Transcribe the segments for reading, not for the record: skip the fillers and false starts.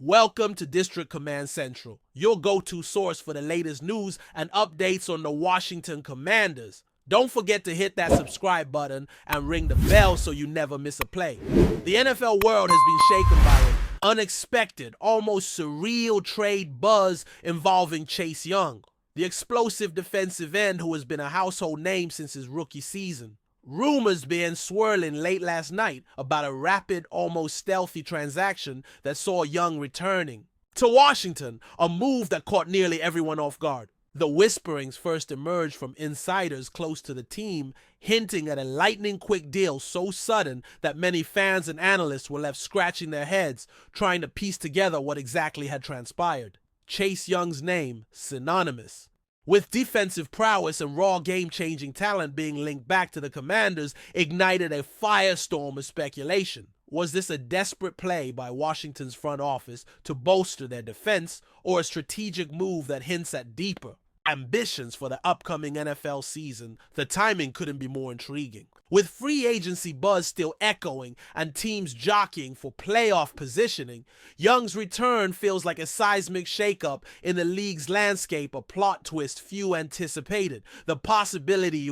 Welcome to District Command Central, your go-to source for the latest news and updates on the Washington Commanders. Don't forget to hit that subscribe button and ring the bell so you never miss a play. The NFL world has been shaken by an unexpected, almost surreal trade buzz involving Chase Young, the explosive defensive end who has been a household name since his rookie season. Rumors began swirling late last night about a rapid, almost stealthy transaction that saw Young returning to Washington, a move that caught nearly everyone off guard. The whisperings first emerged from insiders close to the team, hinting at a lightning-quick deal so sudden that many fans and analysts were left scratching their heads, trying to piece together what exactly had transpired. Chase Young's name synonymous with defensive prowess and raw game-changing talent being linked back to the Commanders, ignited a firestorm of speculation. Was this a desperate play by Washington's front office to bolster their defense, or a strategic move that hints at deeper ambitions for the upcoming NFL season? The timing couldn't be more intriguing. With free agency buzz still echoing and teams jockeying for playoff positioning, Young's return feels like a seismic shakeup in the league's landscape, a plot twist few anticipated. The possibility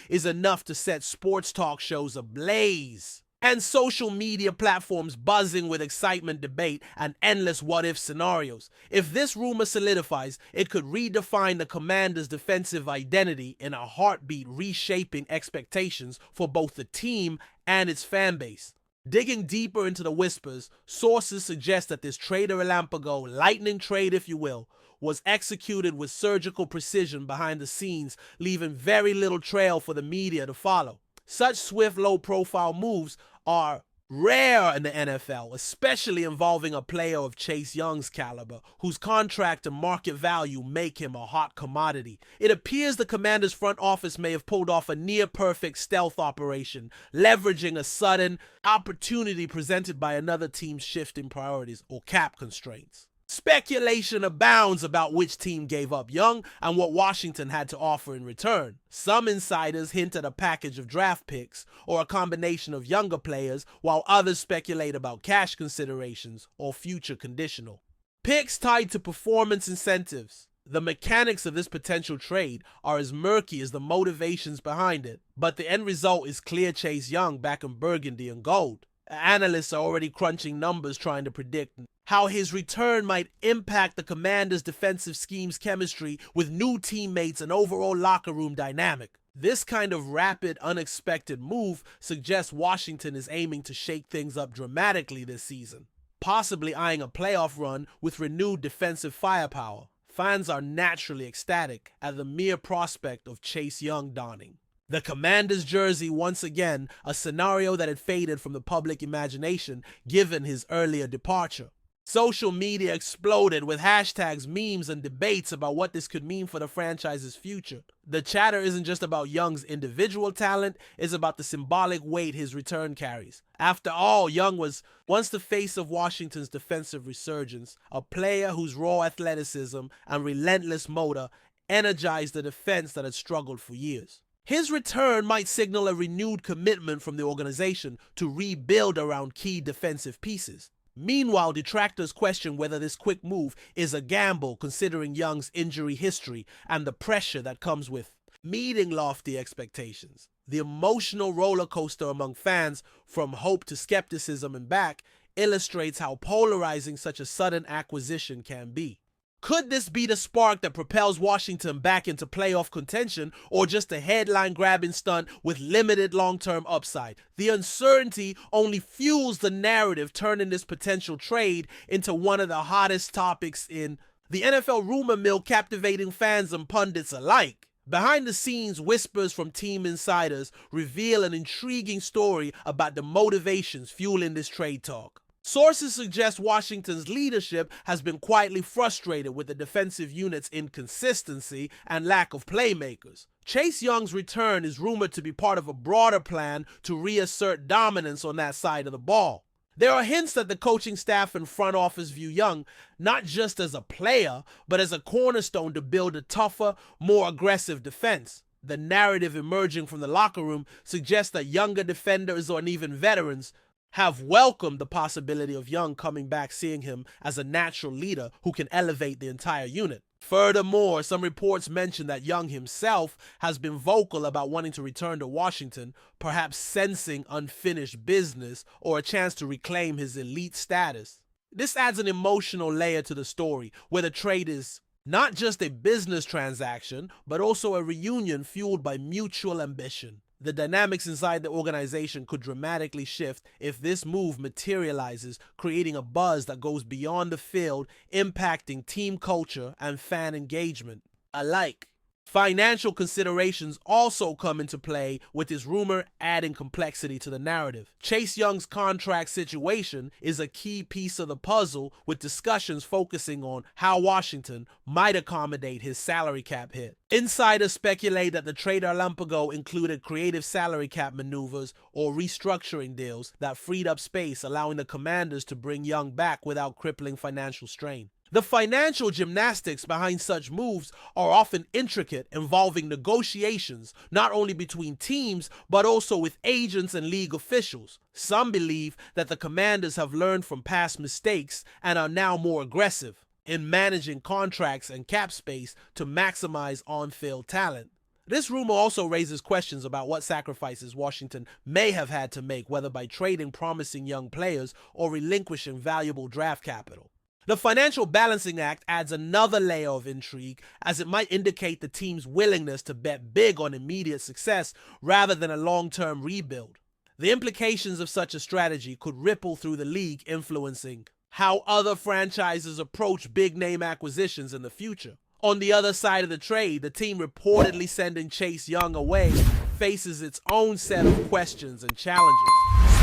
is enough to set sports talk shows ablaze, and social media platforms buzzing with excitement, debate, and endless what-if scenarios. If this rumor solidifies, it could redefine the Commanders' defensive identity in a heartbeat, reshaping expectations for both the team and its fan base. Digging deeper into the whispers, sources suggest that this trade Relampago, lightning trade if you will, was executed with surgical precision behind the scenes, leaving very little trail for the media to follow. Such swift, low-profile moves are rare in the NFL, especially involving a player of Chase Young's caliber, whose contract and market value make him a hot commodity. It appears the Commanders' front office may have pulled off a near-perfect stealth operation, leveraging a sudden opportunity presented by another team's shifting priorities or cap constraints. Speculation abounds about which team gave up Young and what Washington had to offer in return. Some insiders hint at a package of draft picks or a combination of younger players, while others speculate about cash considerations or future conditional picks tied to performance incentives. The mechanics of this potential trade are as murky as the motivations behind it, but the end result is clear: Chase Young back in burgundy and gold. Analysts are already crunching numbers trying to predict how his return might impact the Commanders' defensive scheme's chemistry with new teammates and overall locker room dynamic. This kind of rapid, unexpected move suggests Washington is aiming to shake things up dramatically this season, possibly eyeing a playoff run with renewed defensive firepower. Fans are naturally ecstatic at the mere prospect of Chase Young donning the Commanders jersey once again, a scenario that had faded from the public imagination given his earlier departure. Social media exploded with hashtags, memes, and debates about what this could mean for the franchise's future. The chatter isn't just about Young's individual talent, it's about the symbolic weight his return carries. After all, Young was once the face of Washington's defensive resurgence, a player whose raw athleticism and relentless motor energized the defense that had struggled for years. His return might signal a renewed commitment from the organization to rebuild around key defensive pieces. Meanwhile, detractors question whether this quick move is a gamble, considering Young's injury history and the pressure that comes with meeting lofty expectations. The emotional roller coaster among fans, from hope to skepticism and back, illustrates how polarizing such a sudden acquisition can be. Could this be the spark that propels Washington back into playoff contention, or just a headline-grabbing stunt with limited long-term upside? The uncertainty only fuels the narrative, turning this potential trade into one of the hottest topics in the NFL rumor mill, captivating fans and pundits alike. Behind the scenes, whispers from team insiders reveal an intriguing story about the motivations fueling this trade talk. Sources suggest Washington's leadership has been quietly frustrated with the defensive unit's inconsistency and lack of playmakers. Chase Young's return is rumored to be part of a broader plan to reassert dominance on that side of the ball. There are hints that the coaching staff and front office view Young not just as a player, but as a cornerstone to build a tougher, more aggressive defense. The narrative emerging from the locker room suggests that younger defenders or even veterans have welcomed the possibility of Young coming back, seeing him as a natural leader who can elevate the entire unit. Furthermore, some reports mention that Young himself has been vocal about wanting to return to Washington, perhaps sensing unfinished business or a chance to reclaim his elite status. This adds an emotional layer to the story, where the trade is not just a business transaction, but also a reunion fueled by mutual ambition. The dynamics inside the organization could dramatically shift if this move materializes, creating a buzz that goes beyond the field, impacting team culture and fan engagement alike. Financial considerations also come into play, with this rumor adding complexity to the narrative. Chase Young's contract situation is a key piece of the puzzle, with discussions focusing on how Washington might accommodate his salary cap hit. Insiders speculate that the trade Relampago included creative salary cap maneuvers or restructuring deals that freed up space, allowing the Commanders to bring Young back without crippling financial strain. The financial gymnastics behind such moves are often intricate, involving negotiations not only between teams but also with agents and league officials. Some believe that the Commanders have learned from past mistakes and are now more aggressive in managing contracts and cap space to maximize on-field talent. This rumor also raises questions about what sacrifices Washington may have had to make, whether by trading promising young players or relinquishing valuable draft capital. The financial balancing act adds another layer of intrigue, as it might indicate the team's willingness to bet big on immediate success rather than a long-term rebuild. The implications of such a strategy could ripple through the league, influencing how other franchises approach big-name acquisitions in the future. On the other side of the trade, the team reportedly sending Chase Young away faces its own set of questions and challenges.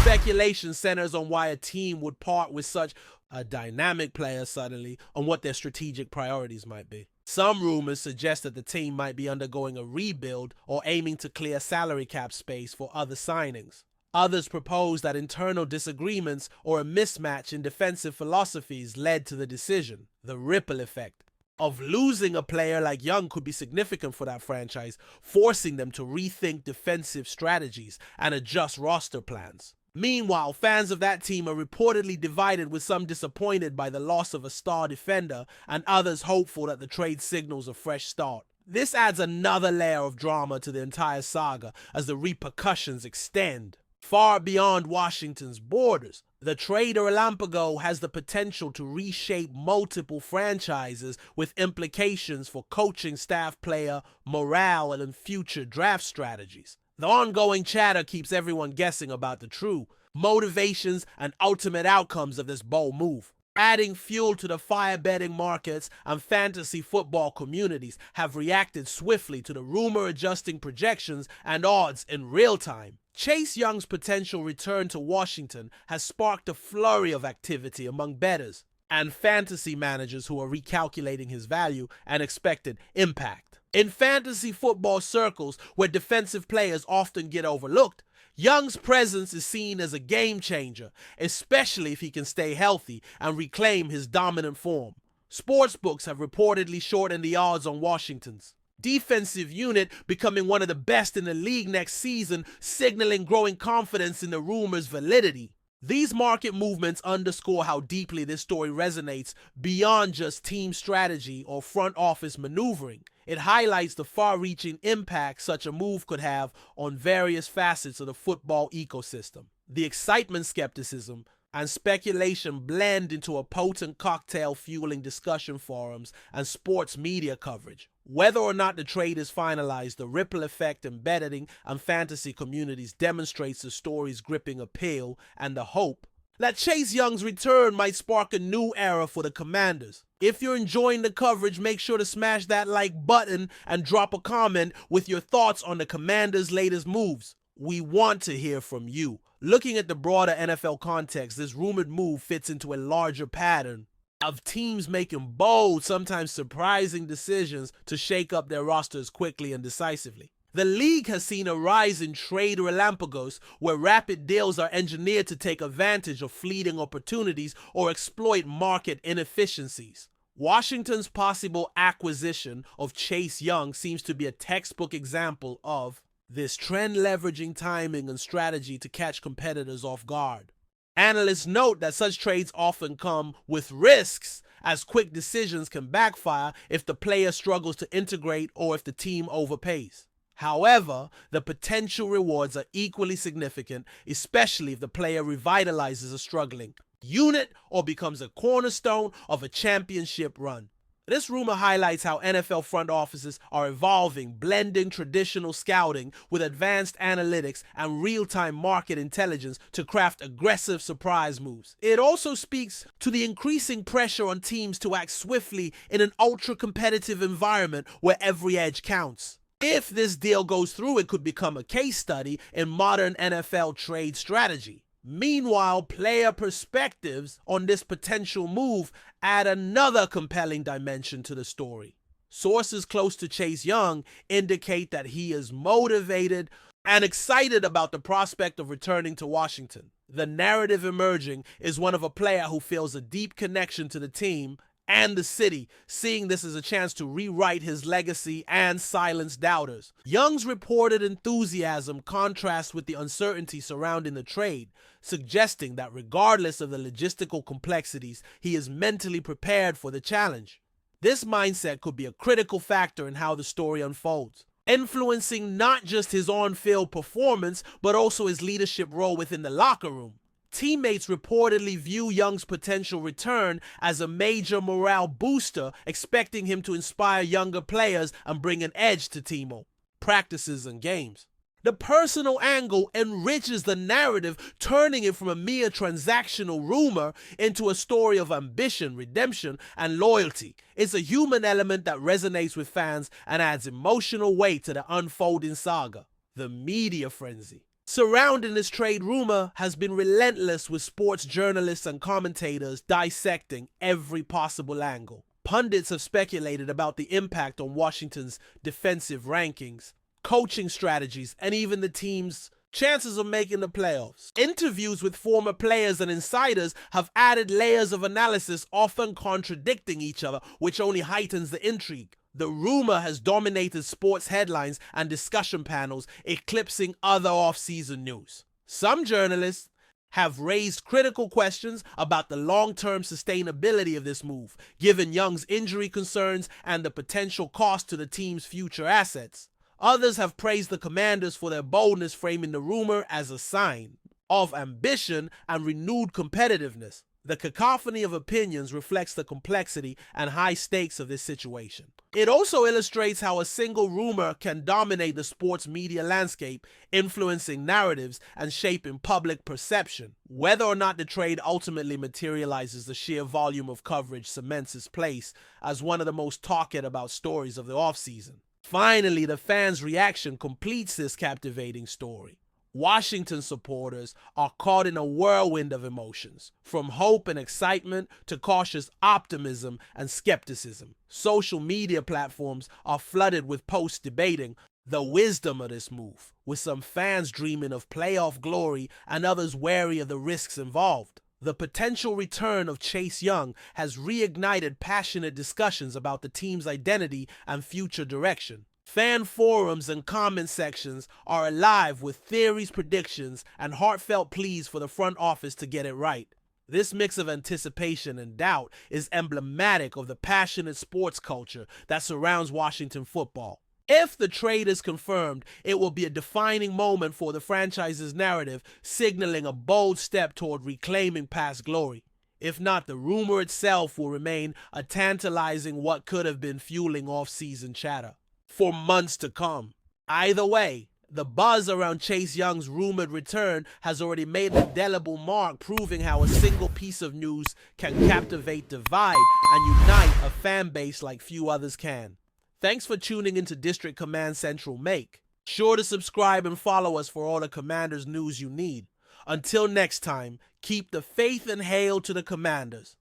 Speculation centers on why a team would part with such a dynamic player suddenly, on what their strategic priorities might be. Some rumors suggest that the team might be undergoing a rebuild or aiming to clear salary cap space for other signings. Others propose that internal disagreements or a mismatch in defensive philosophies led to the decision. The ripple effect of losing a player like Young could be significant for that franchise, forcing them to rethink defensive strategies and adjust roster plans. Meanwhile, fans of that team are reportedly divided, with some disappointed by the loss of a star defender and others hopeful that the trade signals a fresh start. This adds another layer of drama to the entire saga as the repercussions extend far beyond Washington's borders. The trade Relampago has the potential to reshape multiple franchises, with implications for coaching staff, player morale, and future draft strategies. The ongoing chatter keeps everyone guessing about the true motivations and ultimate outcomes of this bold move. Adding fuel to the fire, betting markets and fantasy football communities have reacted swiftly to the rumor-adjusting projections and odds in real time. Chase Young's potential return to Washington has sparked a flurry of activity among bettors and fantasy managers who are recalculating his value and expected impact. In fantasy football circles, where defensive players often get overlooked, Young's presence is seen as a game changer, especially if he can stay healthy and reclaim his dominant form. Sportsbooks have reportedly shortened the odds on Washington's defensive unit becoming one of the best in the league next season, signaling growing confidence in the rumor's validity. These market movements underscore how deeply this story resonates beyond just team strategy or front office maneuvering. It highlights the far-reaching impact such a move could have on various facets of the football ecosystem. The excitement, skepticism, and speculation blend into a potent cocktail, fueling discussion forums and sports media coverage. Whether or not the trade is finalized, the ripple effect in betting and fantasy communities demonstrates the story's gripping appeal and the hope that Chase Young's return might spark a new era for the Commanders. If you're enjoying the coverage, make sure to smash that like button and drop a comment with your thoughts on the Commanders' latest moves. We want to hear from you. Looking at the broader NFL context, this rumored move fits into a larger pattern of teams making bold, sometimes surprising decisions to shake up their rosters quickly and decisively. The league has seen a rise in trade relampagos, where rapid deals are engineered to take advantage of fleeting opportunities or exploit market inefficiencies. Washington's possible acquisition of Chase Young seems to be a textbook example of this trend, leveraging timing and strategy to catch competitors off guard. Analysts note that such trades often come with risks, as quick decisions can backfire if the player struggles to integrate or if the team overpays. However, the potential rewards are equally significant, especially if the player revitalizes a struggling unit or becomes a cornerstone of a championship run. This rumor highlights how NFL front offices are evolving, blending traditional scouting with advanced analytics and real-time market intelligence to craft aggressive surprise moves. It also speaks to the increasing pressure on teams to act swiftly in an ultra-competitive environment where every edge counts. If this deal goes through, it could become a case study in modern NFL trade strategy. Meanwhile, player perspectives on this potential move add another compelling dimension to the story. Sources close to Chase Young indicate that he is motivated and excited about the prospect of returning to Washington. The narrative emerging is one of a player who feels a deep connection to the team and the city, seeing this as a chance to rewrite his legacy and silence doubters. Young's reported enthusiasm contrasts with the uncertainty surrounding the trade, suggesting that regardless of the logistical complexities, he is mentally prepared for the challenge. This mindset could be a critical factor in how the story unfolds, influencing not just his on-field performance, but also his leadership role within the locker room. Teammates reportedly view Young's potential return as a major morale booster, expecting him to inspire younger players and bring an edge to team practices and games. The personal angle enriches the narrative, turning it from a mere transactional rumor into a story of ambition, redemption, and loyalty. It's a human element that resonates with fans and adds emotional weight to the unfolding saga. The media frenzy surrounding this trade rumor has been relentless, with sports journalists and commentators dissecting every possible angle. Pundits have speculated about the impact on Washington's defensive rankings, coaching strategies, and even the team's chances of making the playoffs. Interviews with former players and insiders have added layers of analysis, often contradicting each other, which only heightens the intrigue. The rumor has dominated sports headlines and discussion panels, eclipsing other off-season news. Some journalists have raised critical questions about the long-term sustainability of this move, given Young's injury concerns and the potential cost to the team's future assets. Others have praised the Commanders for their boldness, framing the rumor as a sign of ambition and renewed competitiveness. The cacophony of opinions reflects the complexity and high stakes of this situation. It also illustrates how a single rumor can dominate the sports media landscape, influencing narratives and shaping public perception. Whether or not the trade ultimately materializes, the sheer volume of coverage cements its place as one of the most talked about stories of the offseason. Finally, the fans' reaction completes this captivating story. Washington supporters are caught in a whirlwind of emotions, from hope and excitement to cautious optimism and skepticism. Social media platforms are flooded with posts debating the wisdom of this move, with some fans dreaming of playoff glory and others wary of the risks involved. The potential return of Chase Young has reignited passionate discussions about the team's identity and future direction. Fan forums and comment sections are alive with theories, predictions, and heartfelt pleas for the front office to get it right. This mix of anticipation and doubt is emblematic of the passionate sports culture that surrounds Washington football. If the trade is confirmed, it will be a defining moment for the franchise's narrative, signaling a bold step toward reclaiming past glory. If not, the rumor itself will remain a tantalizing what could have been fueling off-season chatter for months to come. Either way, the buzz around Chase Young's rumored return has already made an indelible mark, proving how a single piece of news can captivate, divide, and unite a fan base like few others can. Thanks for tuning into District Command Central Make. Sure to subscribe and follow us for all the Commanders news you need. Until next time, keep the faith and hail to the Commanders.